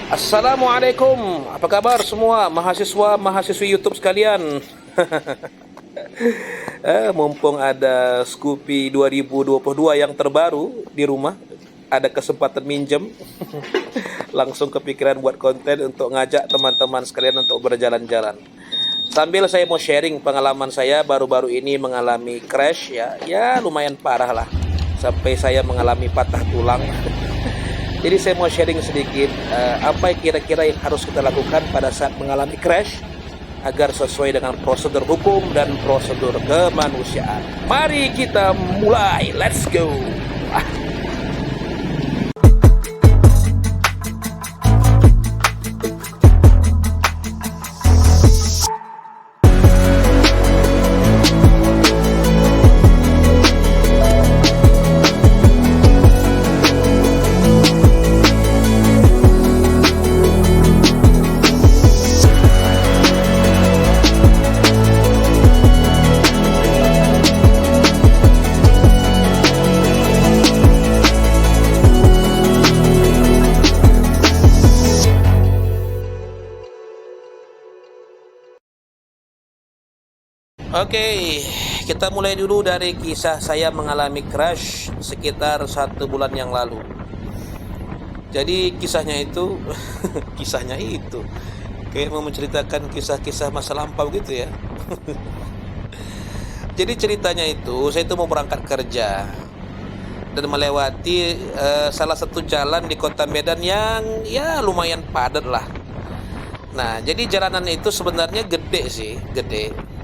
Assalamualaikum, apa kabar semua mahasiswa-mahasiswi YouTube sekalian? Mumpung ada Scoopy 2022 yang terbaru di rumah, ada kesempatan minjem, langsung kepikiran buat konten untuk ngajak teman-teman sekalian untuk berjalan-jalan. Sambil saya mau sharing pengalaman saya baru-baru ini mengalami crash ya lumayan parah lah, sampai saya mengalami patah tulang. Jadi saya mau sharing sedikit apa kira-kira yang harus kita lakukan pada saat mengalami crash agar sesuai dengan prosedur hukum dan prosedur kemanusiaan. Mari kita mulai, let's go. Oke, kita mulai dulu dari kisah saya mengalami crash sekitar 1 bulan yang lalu. Jadi kisahnya itu, kisahnya itu kayak mau menceritakan kisah-kisah masa lampau gitu ya. Jadi ceritanya itu, saya itu mau berangkat kerja dan melewati salah satu jalan di kota Medan yang ya lumayan padat lah. Nah, jadi jalanan itu sebenarnya gede,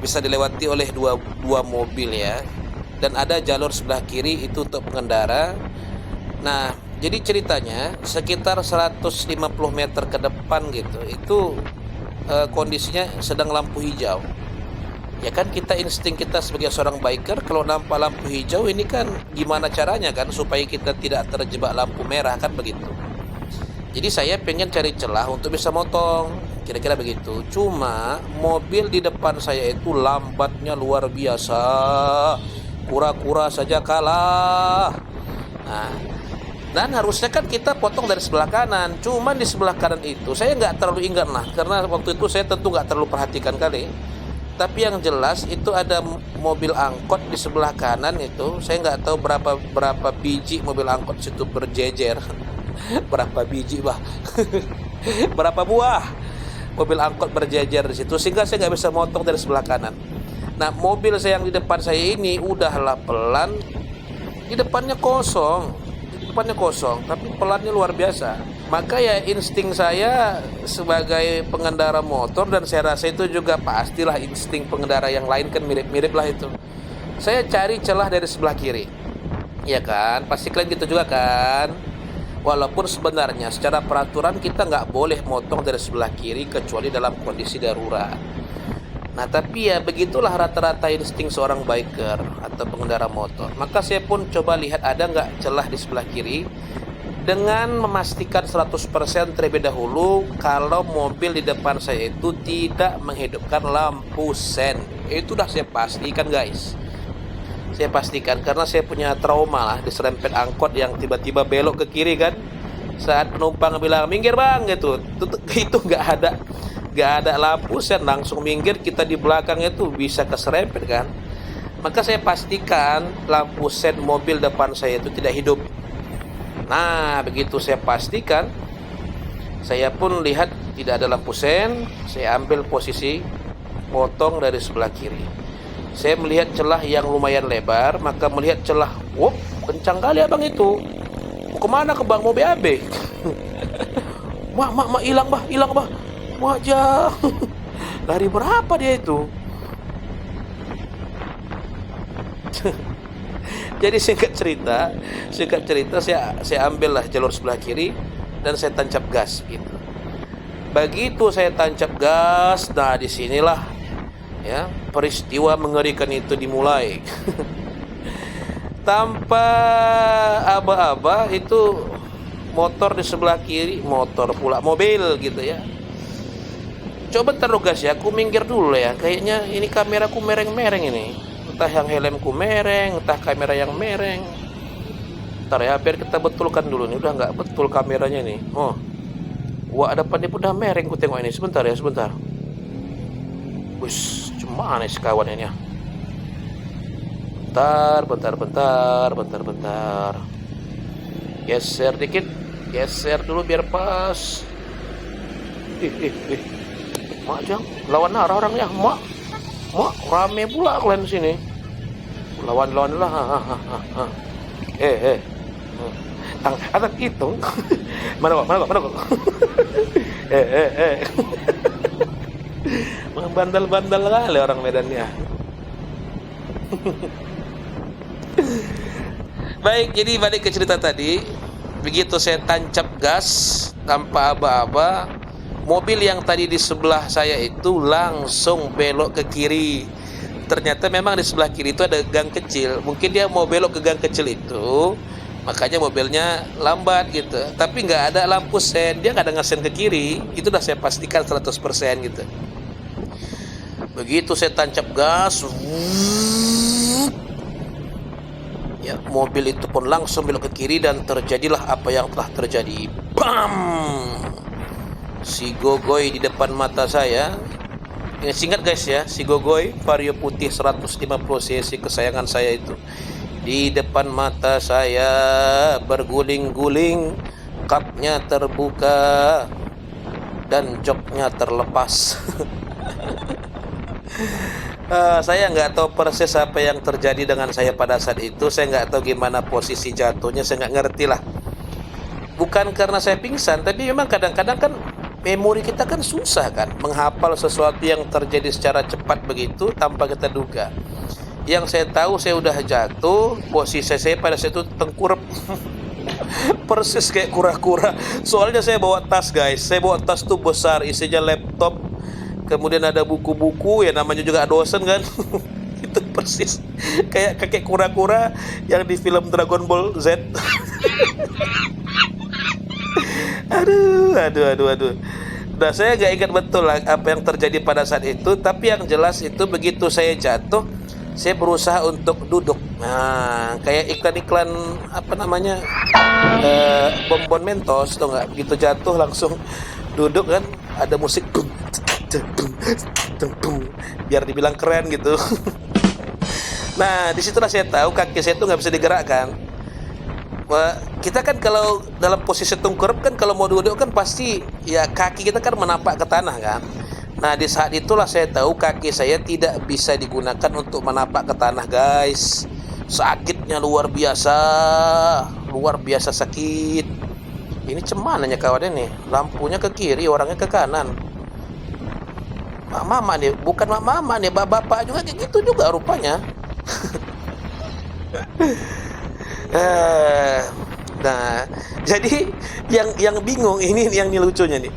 bisa dilewati oleh dua mobil ya. Dan ada jalur sebelah kiri itu untuk pengendara. Nah, jadi ceritanya sekitar 150 meter ke depan gitu, itu kondisinya sedang lampu hijau. Ya kan kita insting kita sebagai seorang biker kalau nampak lampu hijau ini kan gimana caranya kan supaya kita tidak terjebak lampu merah kan begitu. Jadi saya pengen cari celah untuk bisa motong, kira-kira begitu. Cuma mobil di depan saya itu lambatnya luar biasa, kura-kura saja kalah. Nah, dan harusnya kan kita potong dari sebelah kanan. Cuman di sebelah kanan itu saya nggak terlalu ingat lah, karena waktu itu saya tentu nggak terlalu perhatikan kali. Tapi yang jelas itu ada mobil angkot di sebelah kanan itu. Saya nggak tahu berapa biji mobil angkot situ berjejer. Berapa biji bah? Berapa buah mobil angkot berjejer di situ sehingga saya nggak bisa motong dari sebelah kanan. Nah, mobil saya yang di depan saya ini udahlah pelan, di depannya kosong, tapi pelannya luar biasa. Maka ya insting saya sebagai pengendara motor, dan saya rasa itu juga pastilah insting pengendara yang lain kan mirip-mirip lah itu. Saya cari celah dari sebelah kiri, ya kan? Pasti kalian gitu juga kan? Walaupun sebenarnya secara peraturan kita nggak boleh motong dari sebelah kiri kecuali dalam kondisi darurat. Nah, tapi ya begitulah rata-rata insting seorang biker atau pengendara motor. Maka saya pun coba lihat ada nggak celah di sebelah kiri, dengan memastikan 100% terlebih dahulu kalau mobil di depan saya itu tidak menghidupkan lampu sen. Itu udah saya pastikan guys. Saya pastikan karena saya punya trauma lah diserempet angkot yang tiba-tiba belok ke kiri kan. Saat penumpang bilang minggir bang gitu, itu nggak ada lampu sen, langsung minggir, kita di belakang itu bisa keserempet kan. Maka saya pastikan lampu sen mobil depan saya itu tidak hidup. Nah, begitu saya pastikan, saya pun lihat tidak ada lampu sen. Saya ambil posisi potong dari sebelah kiri. Saya melihat celah yang lumayan lebar, maka melihat celah, wop, kencang kali abang itu. Mau kemana ke bang? Mau BAB? mak, hilang bah. Wajah. Lari berapa dia itu? Jadi singkat cerita saya ambillah jalur sebelah kiri dan saya tancap gas gitu. Begitu saya tancap gas, nah disinilah ya peristiwa mengerikan itu dimulai. Tanpa aba-aba itu motor di sebelah kiri, mobil gitu ya. Coba taruh gas ya, aku minggir dulu ya. Kayaknya ini kameraku mereng-mereng ini. Entah yang helmku mereng, entah kamera yang mereng. Ntar ya, biar kita betulkan dulu nih. Udah nggak betul kameranya nih. Oh, Wah, depan dia pun udah mereng, ku tengok ini. Sebentar ya, sebentar. Wis, cuma aneh kawan ini ya. Bentar. Geser dikit. Geser dulu biar pas. Mak Jang, lawan arah orangnya. Mak, rame pula kalian sini. Lawan lah. Atas hitung. Mana kok? Bandel-bandel kali orang Medannya. Baik, jadi balik ke cerita tadi. Begitu saya tancap gas tanpa aba-aba, mobil yang tadi di sebelah saya itu langsung belok ke kiri. Ternyata memang di sebelah kiri itu ada gang kecil. Mungkin dia mau belok ke gang kecil itu, makanya mobilnya lambat gitu. Tapi nggak ada lampu sen, dia nggak ada ngesen ke kiri. Itu udah saya pastikan 100% gitu. Begitu saya tancap gas, ya, mobil itu pun langsung belok ke kiri dan terjadilah apa yang telah terjadi. Bam! Si Gogoy di depan mata saya. Ingat guys ya, si Gogoy Vario putih 150 cc kesayangan saya itu di depan mata saya berguling-guling, kapnya terbuka dan joknya terlepas. Saya nggak tahu persis apa yang terjadi dengan saya pada saat itu. Saya nggak tahu gimana posisi jatuhnya, saya nggak ngerti lah. Bukan karena saya pingsan, tapi memang kadang-kadang kan memori kita kan susah kan menghafal sesuatu yang terjadi secara cepat begitu tanpa kita duga. Yang saya tahu saya udah jatuh, posisi saya pada saat itu tengkurap. Persis kayak kura-kura. Soalnya saya bawa tas guys, saya bawa tas tuh besar, isinya laptop, kemudian ada buku-buku, ya namanya juga dosen kan. Itu persis kayak kakek kura-kura yang di film Dragon Ball Z. Aduh. Nah, saya gak ingat betul lah apa yang terjadi pada saat itu, tapi yang jelas itu begitu saya jatuh, saya berusaha untuk duduk. Nah, kayak iklan-iklan apa namanya, bonbon Mentos tuh nggak, begitu jatuh langsung duduk kan, ada musik biar dibilang keren gitu. Nah, disitulah saya tahu kaki saya tuh nggak bisa digerakkan. Kita kan kalau dalam posisi tengkurap kan, kalau mau duduk kan pasti ya kaki kita kan menapak ke tanah kan. Nah, di saat itulah saya tahu kaki saya tidak bisa digunakan untuk menapak ke tanah guys. Sakitnya luar biasa sakit. Ini cemananya kawannya nih, lampunya ke kiri, orangnya ke kanan. Mama nih, bukan mama nih, bapak juga kayak gitu juga rupanya. Nah, jadi yang bingung ini, yang lucunya nih.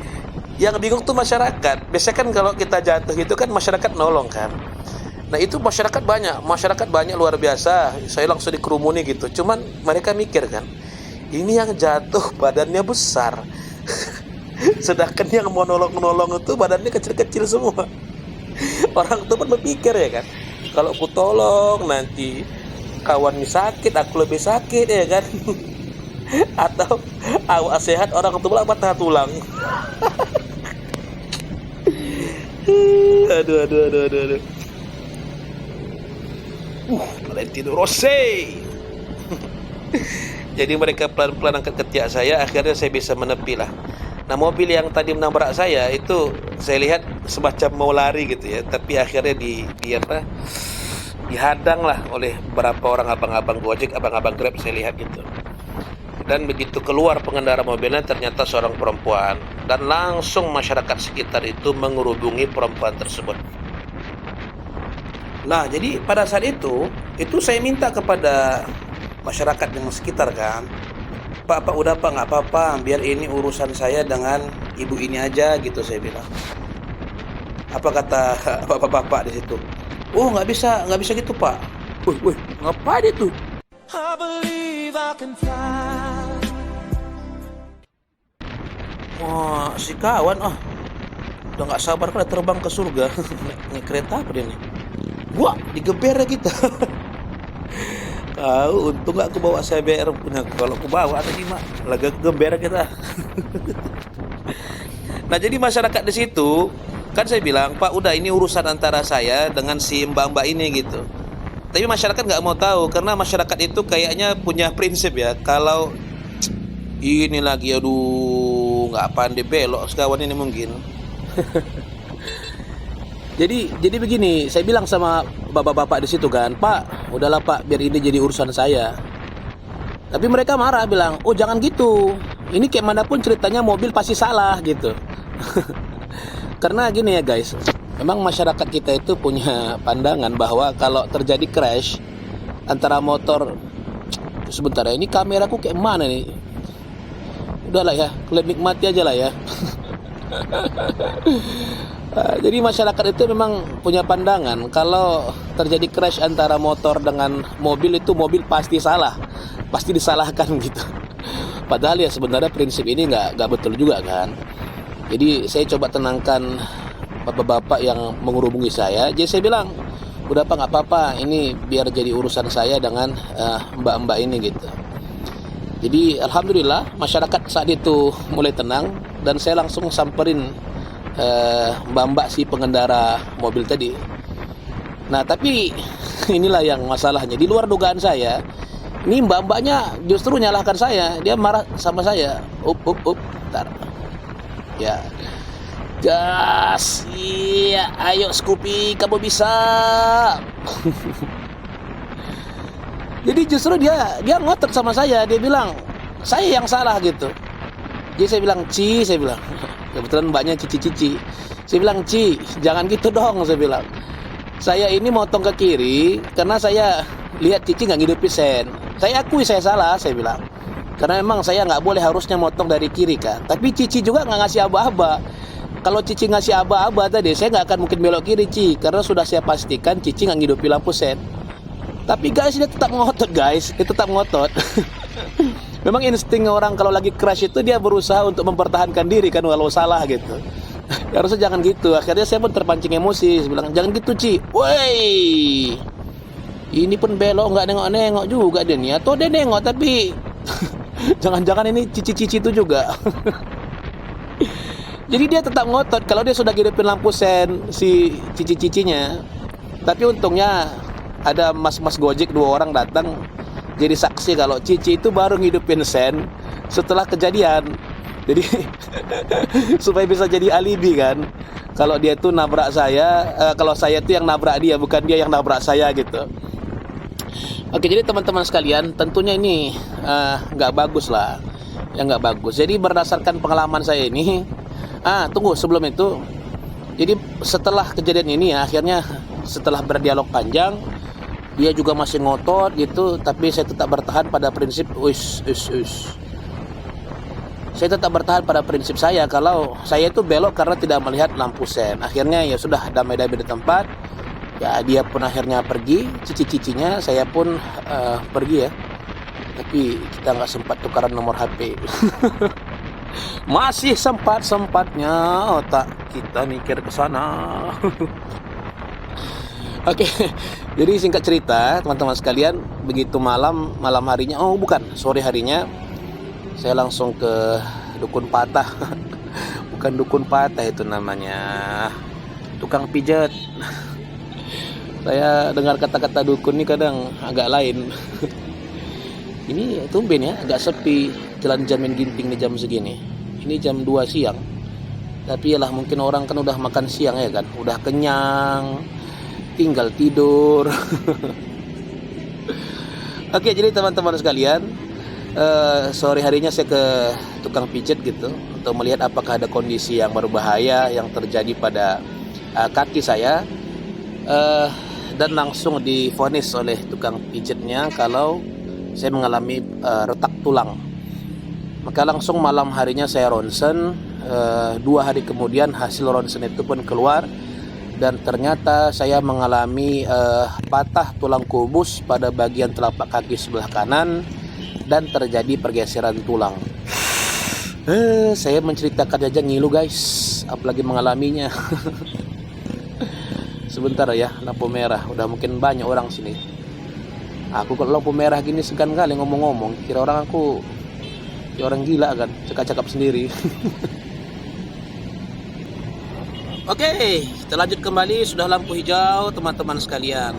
Yang bingung tuh masyarakat. Biasanya kan kalau kita jatuh gitu kan masyarakat nolong kan. Nah, itu masyarakat banyak luar biasa. Saya langsung dikerumuni gitu. Cuman mereka mikir kan, ini yang jatuh badannya besar. Sedangkan yang mau nolong itu badannya kecil-kecil semua. Orang tuh pun berpikir ya kan, kalau aku tolong nanti kawan ini sakit, aku lebih sakit ya kan. Atau awak sehat, orang tua patah tulang. Aduh. Valentino Rossi. Jadi mereka pelan-pelan angkat ketiak saya, akhirnya saya bisa menepi lah. Nah, mobil yang tadi menabrak saya itu saya lihat semacam mau lari gitu ya, tapi akhirnya dihadang lah oleh beberapa orang abang-abang Gojek, abang-abang Grab, saya lihat gitu. Dan begitu keluar pengendara mobilnya ternyata seorang perempuan, dan langsung masyarakat sekitar itu mengerubungi perempuan tersebut. Nah, jadi pada saat itu saya minta kepada masyarakat yang sekitar kan, Pak, udah Pak, nggak apa-apa, biar ini urusan saya dengan ibu ini aja gitu, saya bilang. Apa kata bapak-bapak di situ? Oh, nggak bisa gitu Pak. Wih, ngapain itu? Wah, si kawan, udah nggak sabar kan terbang ke surga. Naik kereta apa dia nih? Wah, digeber kita. Tahu, untung gak aku bawa CBR punya. Kalau aku bawa ada 5 lagi geber kita. Nah, jadi masyarakat di situ kan saya bilang, Pak, udah ini urusan antara saya dengan si mbak-mbak ini gitu. Tapi masyarakat nggak mau tahu karena masyarakat itu kayaknya punya prinsip ya. Kalau ini lagi, aduh, nggak pandai belok sekawan ini mungkin. Jadi begini, saya bilang sama bapak-bapak di situ kan, Pak, udahlah Pak, biar ini jadi urusan saya. Tapi mereka marah bilang, oh jangan gitu. Ini kayak manapun ceritanya mobil pasti salah gitu. Karena gini ya guys, memang masyarakat kita itu punya pandangan bahwa kalau terjadi crash antara motor, sebentar ya, ini kameraku kayak mana nih? Udahlah ya, kalian nikmati aja lah ya. Jadi masyarakat itu memang punya pandangan kalau terjadi crash antara motor dengan mobil itu mobil pasti salah, pasti disalahkan gitu. Padahal ya sebenarnya prinsip ini nggak betul juga kan. Jadi saya coba tenangkan bapak-bapak yang menghubungi saya. Jadi saya bilang, udah Pak, nggak apa-apa, ini biar jadi urusan saya dengan mbak-mbak ini gitu. Jadi alhamdulillah masyarakat saat itu mulai tenang dan saya langsung samperin mbak-mbak si pengendara mobil tadi. Nah tapi inilah yang masalahnya, di luar dugaan saya. Ini mbak-mbaknya justru nyalahkan saya, dia marah sama saya. Bentar. Ya, gas, iya, ayo Scoopy, kamu bisa. Jadi justru dia ngotot sama saya, dia bilang saya yang salah gitu. Jadi saya bilang, saya bilang, kebetulan mbaknya Cici. Saya bilang, jangan gitu dong, saya bilang. Saya ini motong ke kiri karena saya lihat Cici nggak ngidupin sen. Saya akui saya salah, saya bilang. Karena memang saya nggak boleh harusnya motong dari kiri kan. Tapi Cici juga nggak ngasih aba-aba. Kalau Cici ngasih aba-aba tadi, saya nggak akan mungkin belok kiri, karena sudah saya pastikan Cici nggak ngidupin lampu sen. Tapi guys, dia tetap ngotot guys, dia tetap ngotot. Memang insting orang kalau lagi crash itu dia berusaha untuk mempertahankan diri kan walau salah gitu. Harusnya jangan gitu. Akhirnya saya pun terpancing emosi, saya bilang jangan gitu Ci. Woi, ini pun belok nggak nengok-nengok juga dia nih. Atau dia nengok tapi jangan-jangan ini cici-cici itu juga. Jadi dia tetap ngotot kalau dia sudah hidupin lampu sen si cici-cicinya. Tapi untungnya ada mas-mas Gojek 2 orang datang jadi saksi kalau Cici itu baru ngidupin sen setelah kejadian. Jadi supaya bisa jadi alibi kan. Kalau dia tuh nabrak saya, kalau saya tuh yang nabrak dia, bukan dia yang nabrak saya gitu. Oke, jadi teman-teman sekalian, tentunya ini nggak bagus lah, ya nggak bagus. Jadi berdasarkan pengalaman saya ini, tunggu sebelum itu. Jadi setelah kejadian ini ya, akhirnya setelah berdialog panjang, dia juga masih ngotot gitu, tapi saya tetap bertahan pada prinsip, saya tetap bertahan pada prinsip saya kalau saya itu belok karena tidak melihat lampu sen. Akhirnya ya sudah damai-damai di tempat. Ya dia pun akhirnya pergi, cici-cicinya, saya pun pergi ya. Tapi kita nggak sempat tukaran nomor HP. Masih sempat-sempatnya otak kita mikir ke sana. Oke, jadi singkat cerita teman-teman sekalian, begitu malam harinya, sore harinya, saya langsung ke dukun patah. Bukan dukun patah itu namanya, tukang pijat. Saya dengar kata-kata dukun ini kadang agak lain. Ini tumben ya, agak sepi jalan Jamin Ginting di jam segini. Ini jam 2 siang. Tapi yalah, mungkin orang kan udah makan siang ya kan, udah kenyang, tinggal tidur. Oke, jadi teman-teman sekalian, sore harinya saya ke tukang pijat gitu untuk melihat apakah ada kondisi yang berbahaya yang terjadi pada kaki saya, dan langsung divonis oleh tukang pijatnya kalau saya mengalami retak tulang. Maka langsung malam harinya saya ronsen. 2 hari kemudian hasil ronsen itu pun keluar dan ternyata saya mengalami patah tulang kubus pada bagian telapak kaki sebelah kanan dan terjadi pergeseran tulang. Saya menceritakan aja ngilu guys, apalagi mengalaminya. Sebentar ya, lampu merah, udah mungkin banyak orang sini. Aku kalau lampu merah gini segan kali ngomong-ngomong, kira orang aku kayak orang gila kan, cakap-cakap sendiri. Oke, kita lanjut kembali, sudah lampu hijau teman-teman sekalian.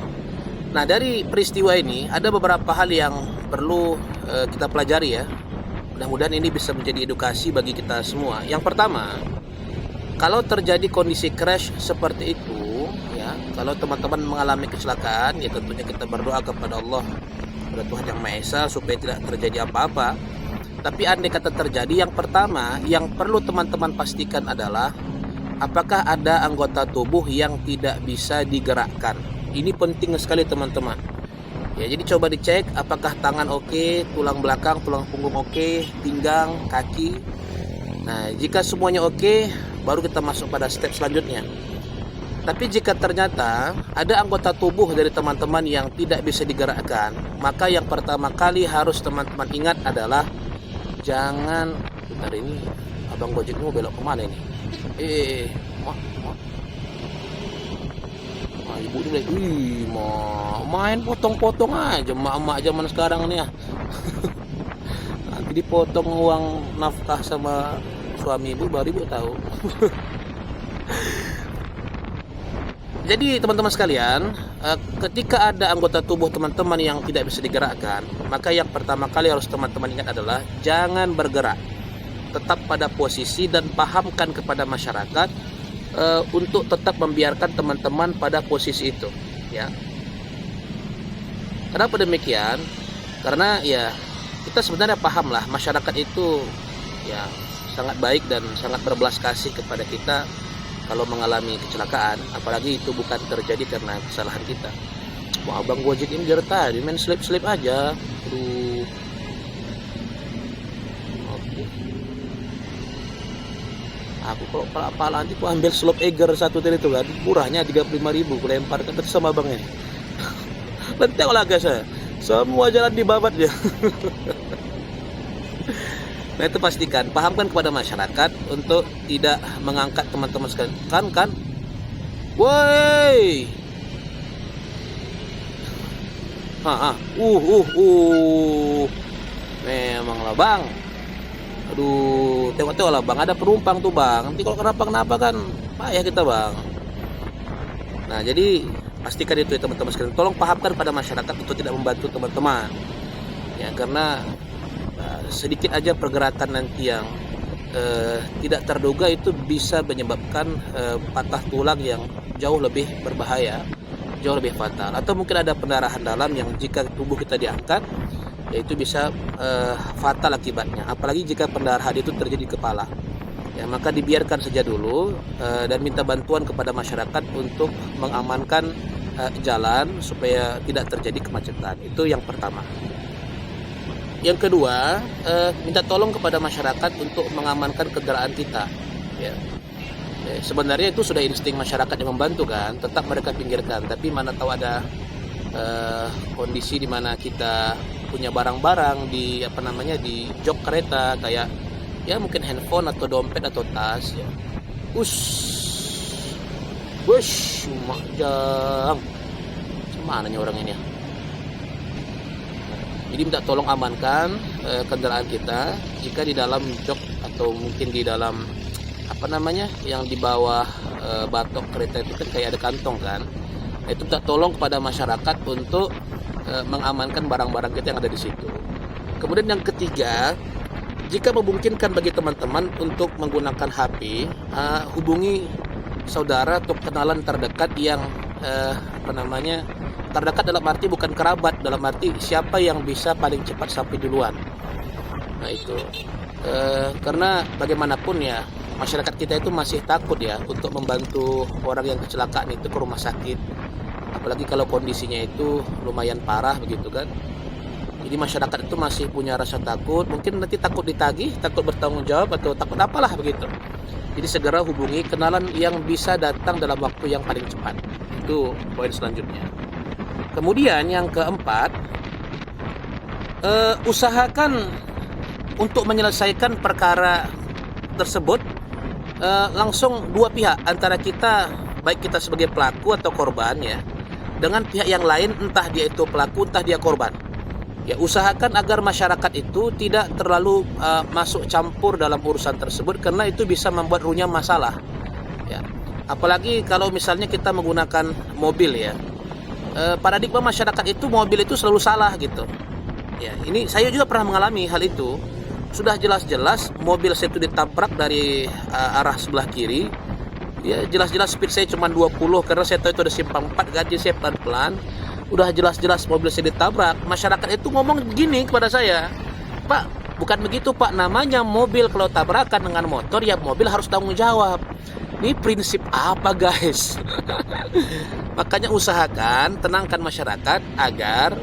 Nah, dari peristiwa ini ada beberapa hal yang perlu kita pelajari ya. Mudah-mudahan ini bisa menjadi edukasi bagi kita semua. Yang pertama, kalau terjadi kondisi crash seperti itu ya, kalau teman-teman mengalami kecelakaan, ya tentunya kita berdoa kepada Allah, kepada Tuhan Yang Maha Esa, supaya tidak terjadi apa-apa. Tapi andai kata terjadi, yang pertama yang perlu teman-teman pastikan adalah apakah ada anggota tubuh yang tidak bisa digerakkan. Ini penting sekali teman-teman. Ya, jadi coba dicek apakah tangan oke, tulang belakang, tulang punggung oke, pinggang, kaki. Nah, jika semuanya oke, baru kita masuk pada step selanjutnya. Tapi jika ternyata ada anggota tubuh dari teman-teman yang tidak bisa digerakkan, maka yang pertama kali harus teman-teman ingat adalah jangan, bentar ini abang Gojek mau belok kemana ini? Ibu dia bilang, main potong-potong aja emak-emak zaman sekarang nih ya. Nanti dipotong uang nafkah sama suami ibu, baru ibu tahu. Jadi teman-teman sekalian, ketika ada anggota tubuh teman-teman yang tidak bisa digerakkan, maka yang pertama kali harus teman-teman ingat adalah jangan bergerak. Tetap pada posisi dan pahamkan kepada masyarakat untuk tetap membiarkan teman-teman pada posisi itu ya. Kenapa demikian? Karena ya kita sebenarnya paham lah, masyarakat itu ya sangat baik dan sangat berbelas kasih kepada kita kalau mengalami kecelakaan, apalagi itu bukan terjadi karena kesalahan kita. Wah, abang Gojek ini dari tadi main slip-slip aja. Aduh. Aku kalau pala nanti aku ambil slop Eger satu tadi itu kan, murahnya 35.000, aku lempar ke sama abangnya. Lenteng lah guys ya, semua jalan dibabat ya. Nah, itu pastikan, pahamkan kepada masyarakat untuk tidak mengangkat teman-teman sekalian. Kan, woi, memang lah bang. Aduh, tengok-tengok lah bang, ada penumpang tuh bang. Nanti kalau kenapa-kenapa kan payah kita bang. Nah, jadi pastikan itu ya teman-teman sekalian. Tolong pahamkan pada masyarakat untuk tidak membantu teman-teman. Ya, karena sedikit aja pergerakan nanti yang tidak terduga itu bisa menyebabkan patah tulang yang jauh lebih berbahaya, jauh lebih fatal. Atau mungkin ada pendarahan dalam yang jika tubuh kita diangkat, yaitu bisa fatal akibatnya. Apalagi jika pendarahan itu terjadi di kepala. Ya, maka dibiarkan saja dulu dan minta bantuan kepada masyarakat untuk mengamankan jalan supaya tidak terjadi kemacetan. Itu yang pertama. Yang kedua, minta tolong kepada masyarakat untuk mengamankan kendaraan kita. Ya. Sebenarnya itu sudah insting masyarakat yang membantu kan, tetap mereka pinggirkan. Tapi mana tahu ada kondisi di mana kita punya barang-barang di di jok kereta, kayak ya mungkin handphone atau dompet atau tas ya. Majang. Mana nya orang ini ya? Jadi minta tolong amankan kendaraan kita jika di dalam jok atau mungkin di dalam yang di bawah batok kereta itu kan kayak ada kantong kan. Itu minta tolong kepada masyarakat untuk mengamankan barang-barang kita yang ada di situ. Kemudian yang ketiga, jika memungkinkan bagi teman-teman untuk menggunakan HP, hubungi saudara atau kenalan terdekat yang terdekat dalam arti bukan kerabat, dalam arti siapa yang bisa paling cepat sampai duluan. Nah itu karena bagaimanapun ya masyarakat kita itu masih takut ya untuk membantu orang yang kecelakaan itu ke rumah sakit, apalagi kalau kondisinya itu lumayan parah begitu kan. Jadi masyarakat itu masih punya rasa takut, mungkin nanti takut ditagih, takut bertanggung jawab, atau takut apalah begitu. Jadi segera hubungi kenalan yang bisa datang dalam waktu yang paling cepat. Itu poin selanjutnya. Kemudian yang keempat, usahakan untuk menyelesaikan perkara tersebut langsung dua pihak, antara kita, baik kita sebagai pelaku atau korban ya, dengan pihak yang lain, entah dia itu pelaku entah dia korban. Ya, usahakan agar masyarakat itu tidak terlalu masuk campur dalam urusan tersebut, karena itu bisa membuat runyam masalah. Ya. Apalagi kalau misalnya kita menggunakan mobil ya. Paradigma masyarakat itu mobil itu selalu salah gitu. Ya, ini saya juga pernah mengalami hal itu. Sudah jelas-jelas mobil saya itu ditabrak dari arah sebelah kiri. Ya, jelas-jelas speed saya cuma 20 karena saya tahu itu ada simpang 4 kan, jadi saya pelan-pelan. Udah jelas-jelas mobil saya ditabrak. Masyarakat itu ngomong gini kepada saya, "Pak, bukan begitu Pak, namanya mobil kalau tabrakan dengan motor ya mobil harus tanggung jawab." Ini prinsip apa guys? Makanya usahakan tenangkan masyarakat agar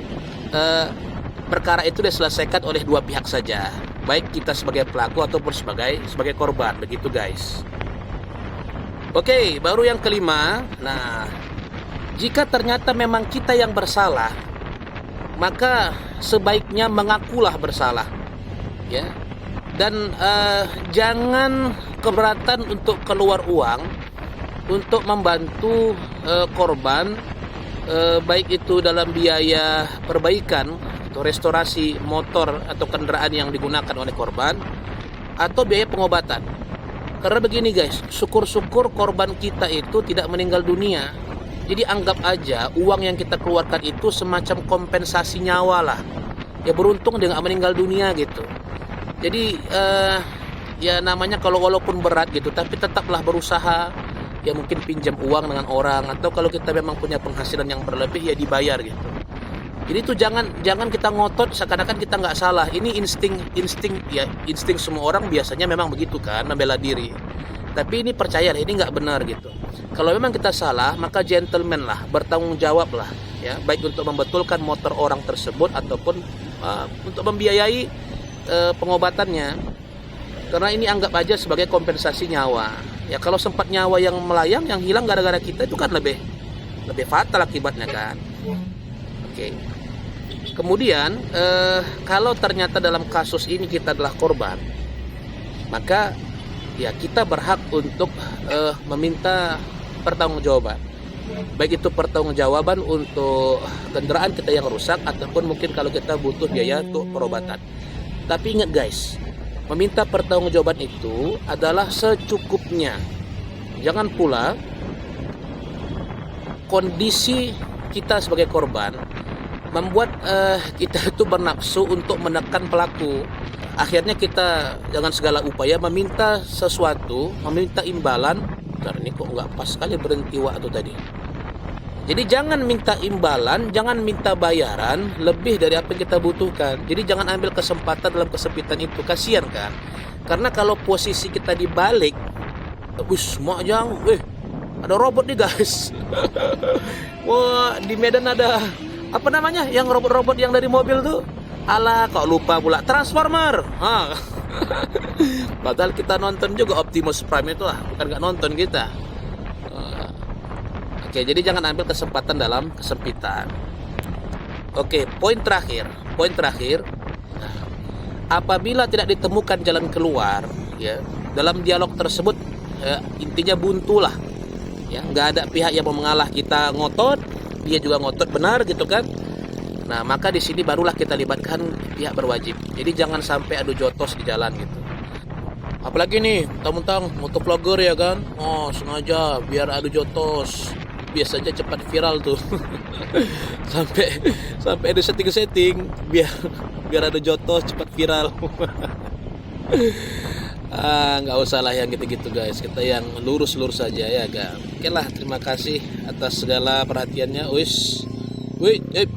perkara itu diselesaikan oleh dua pihak saja, baik kita sebagai pelaku ataupun sebagai korban, begitu guys. Oke, baru yang kelima. Nah, jika ternyata memang kita yang bersalah, maka sebaiknya mengakulah bersalah, ya. Dan jangan keberatan untuk keluar uang untuk membantu korban, baik itu dalam biaya perbaikan atau restorasi motor atau kendaraan yang digunakan oleh korban, atau biaya pengobatan. Karena begini guys, syukur-syukur korban kita itu tidak meninggal dunia. Jadi anggap aja uang yang kita keluarkan itu semacam kompensasi nyawa lah. Ya beruntung dia nggak meninggal dunia gitu. Jadi ya namanya kalau walaupun berat gitu, tapi tetaplah berusaha. Ya mungkin pinjam uang dengan orang, atau kalau kita memang punya penghasilan yang berlebih ya dibayar gitu. Jadi itu jangan kita ngotot seakan-akan kita nggak salah. Ini insting semua orang biasanya memang begitu kan, membela diri. Tapi ini percaya ini nggak benar gitu. Kalau memang kita salah, maka gentleman lah, bertanggung jawab lah, ya, baik untuk membetulkan motor orang tersebut ataupun untuk membiayai pengobatannya. Karena ini anggap aja sebagai kompensasi nyawa. Ya kalau sempat nyawa yang melayang, yang hilang gara-gara kita itu kan lebih fatal akibatnya kan. Oke. Kemudian kalau ternyata dalam kasus ini kita adalah korban, maka ya kita berhak untuk meminta pertanggungjawaban. Baik itu pertanggungjawaban untuk kendaraan kita yang rusak, ataupun mungkin kalau kita butuh biaya untuk perobatan. Tapi ingat guys, meminta pertanggungjawaban itu adalah secukupnya. Jangan pula kondisi kita sebagai korban membuat kita itu bernafsu untuk menekan pelaku. Akhirnya kita dengan segala upaya meminta sesuatu, meminta imbalan. Bentar, ini kok nggak pas sekali berhenti waktu tadi. Jadi jangan minta imbalan, jangan minta bayaran lebih dari apa yang kita butuhkan. Jadi jangan ambil kesempatan dalam kesempitan itu, kasihan kan. Karena kalau posisi kita dibalik, mak jang, ada robot nih guys. Wah, di Medan ada apa namanya yang robot-robot yang dari mobil tuh? Alah, kok lupa pula, Transformer. Padahal kita nonton juga Optimus Prime itu lah, bukan nggak nonton kita. Oke, jadi jangan ambil kesempatan dalam kesempitan. Oke, poin terakhir. Apabila tidak ditemukan jalan keluar, ya, dalam dialog tersebut, intinya buntu lah. Ya, nggak ada pihak yang mau mengalah, kita ngotot, dia juga ngotot benar gitu kan. Nah, maka di sini barulah kita libatkan pihak berwajib. Jadi jangan sampai adu jotos di jalan gitu. Apalagi nih, mentang-mentang motovlogger ya kan, sengaja biar adu jotos. Biasanya cepat viral tuh. sampai ada setting biar ada jotos cepat viral. Nggak usah lah yang gitu-gitu guys, kita yang lurus-lurus saja ya kan. Oke lah, terima kasih atas segala perhatiannya.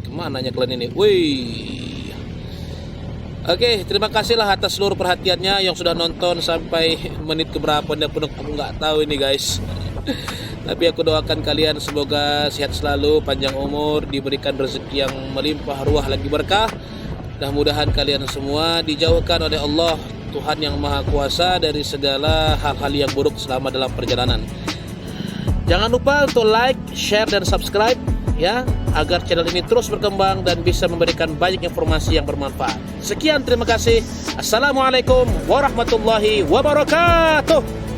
Kemana nya kalian ini? Oke, terima kasih lah atas seluruh perhatiannya yang sudah nonton sampai menit keberapa pun aku nggak tahu ini guys. Tapi aku doakan kalian semoga sehat selalu, panjang umur, diberikan rezeki yang melimpah ruah lagi berkah. Mudah-mudahan kalian semua dijauhkan oleh Allah, Tuhan yang Maha Kuasa, dari segala hal-hal yang buruk selama dalam perjalanan. Jangan lupa untuk like, share, dan subscribe ya, agar channel ini terus berkembang dan bisa memberikan banyak informasi yang bermanfaat. Sekian, terima kasih. Assalamualaikum warahmatullahi wabarakatuh.